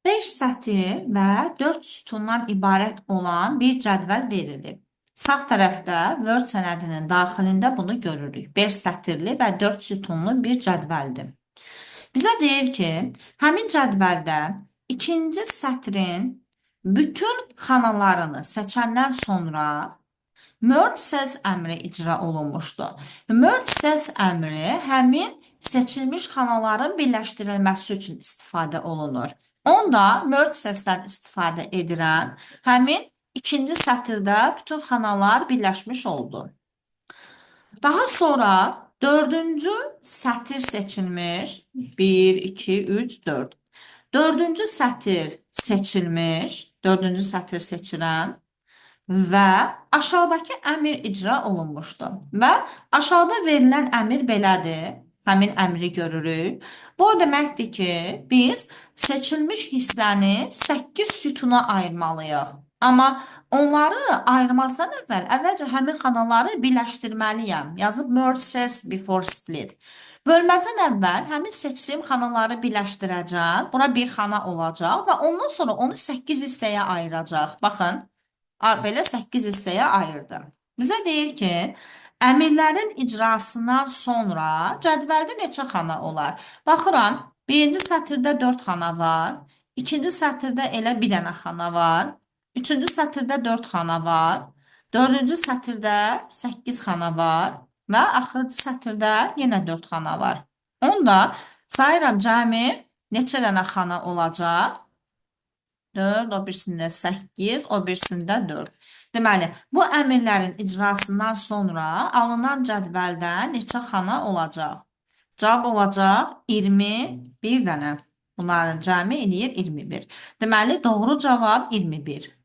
5 sətir və 4 sütundan ibarət olan bir cədvəl verilib. Sağ tərəfdə Word sənədinin daxilində bunu görürük. 5 sətirli və 4 sütunlu bir cədvəldir. Bizə deyir ki, həmin cədvəldə ikinci sətrin bütün xanalarını seçəndən sonra merge cells əmri icra olunmuşdur. Merge cells əmri həmin seçilmiş xanaların birləşdirilməsi üçün istifadə olunur. Onda merge cellsdən istifadə edirəm. Həmin ikinci sətirdə bütün xanalar birləşmiş oldu. Daha sonra dördüncü sətir seçilmiş. 1, 2, 3, 4. Dördüncü sətir seçilmiş. Dördüncü sətir seçirəm. Və aşağıdakı əmr icra olunmuşdur. Və aşağıda verilən əmr belədir. Həmin əmri görürük. Bu o deməkdir ki, biz seçilmiş hissəni 8 sütuna ayırmalıyıq. Amma onları ayırmazdan əvvəlcə həmin xanaları birləşdirməliyəm. Yazıb merge cells before split. Bölməzdən əvvəl həmin seçdiyim xanaları birləşdirəcəm. Bura bir xana olacaq və ondan sonra onu 8 hissəyə ayıracaq. Baxın. Belə 8 hissəyə ayırdım. Bizə deyir ki, əmrlərin icrasından sonra cədvəldə neçə xana olar? Baxıram, birinci sətirdə 4 xana var, ikinci sətirdə elə bir dənə xana var, üçüncü sətirdə 4 xana var, dördüncü sətirdə 8 xana var və axırıncı sətirdə yenə 4 xana var. Onda sayıram cəmi neçə dənə xana olacaq? 4, o birisində 8, o birisində 4. Deməli, bu əmrlərin icrasından sonra alınan cədvəldən neçə xana olacaq? Cavab olacaq 21 dənə. Bunların cəmi eləyir 21. Deməli, doğru cavab 21.